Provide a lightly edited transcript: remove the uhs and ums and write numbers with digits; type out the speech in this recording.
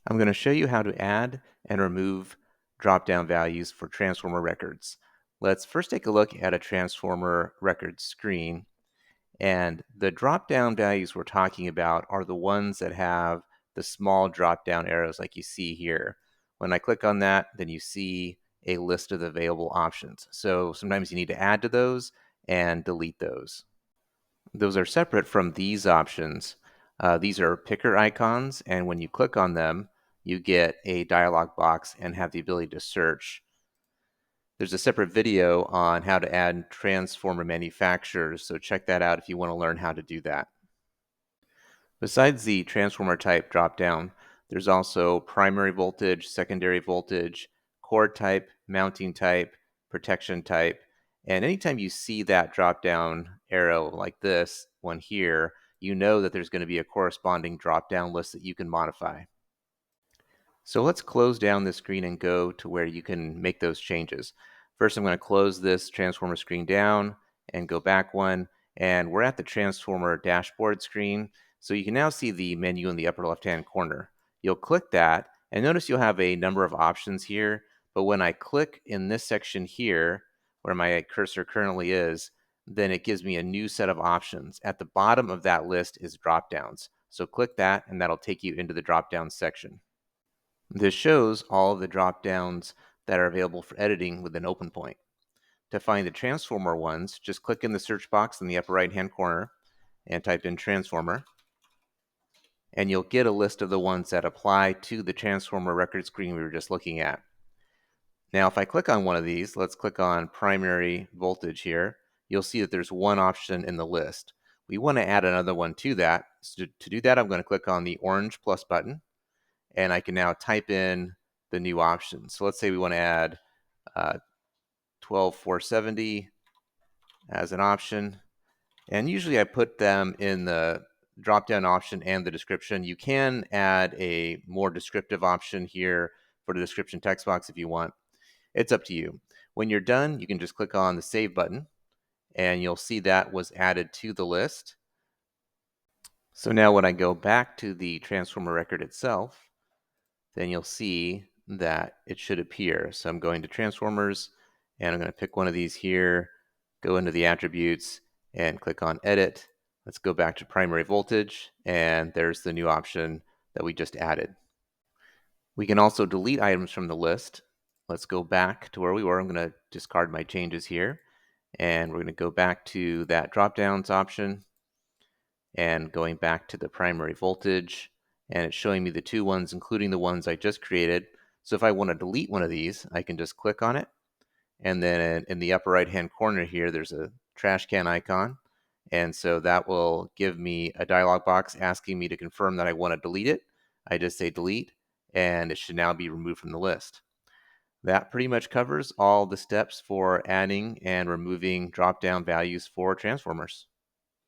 I'm going to show you how to add and remove drop-down values for transformer records. Let's first take a look at a transformer record screen. And the drop-down values we're talking about are the ones that have the small drop-down arrows like you see here. When I click on that, then you see a list of the available options. So sometimes you need to add to those and delete those. Those are separate from these options. These are picker icons, and when you click on them, you get a dialog box and have the ability to search. There's a separate video on how to add transformer manufacturers, so check that out if you want to learn how to do that. Besides the transformer type dropdown, there's also primary voltage, secondary voltage, cord type, mounting type, protection type. And anytime you see that drop-down arrow like this one here, you know that there's going to be a corresponding drop-down list that you can modify. So let's close down this screen and go to where you can make those changes. First, I'm going to close this transformer screen down and go back one. And we're at the transformer dashboard screen. So you can now see the menu in the upper left-hand corner. You'll click that, and notice you'll have a number of options here. But when I click in this section here, where my cursor currently is, then it gives me a new set of options. At the bottom of that list is drop-downs. So click that, and that'll take you into the drop-down section. This shows all of the drop-downs that are available for editing within OpenPoint. To find the transformer ones, just click in the search box in the upper right-hand corner and type in transformer, and you'll get a list of the ones that apply to the transformer record screen we were just looking at. Now, if I click on one of these, let's click on primary voltage here, you'll see that there's one option in the list. We want to add another one to that. So to do that, I'm going to click on the orange plus button, and I can now type in the new option. So let's say we want to add 12470 as an option. And usually I put them in the drop-down option and the description. You can add a more descriptive option here for the description text box if you want. It's up to you. When you're done, you can just click on the Save button, and you'll see that was added to the list. So now when I go back to the transformer record itself, then you'll see that it should appear. So I'm going to transformers, and I'm going to pick one of these here, go into the attributes, and click on edit. Let's go back to primary voltage, and there's the new option that we just added. We can also delete items from the list. Let's go back to where we were. I'm going to discard my changes here, and we're going to go back to that drop-downs option, and going back to the primary voltage, and it's showing me the two ones, including the ones I just created. So if I want to delete one of these, I can just click on it, and then in the upper right-hand corner here, there's a trash can icon, and so that will give me a dialog box asking me to confirm that I want to delete it. I just say delete, and it should now be removed from the list. That pretty much covers all the steps for adding and removing drop-down values for transformers.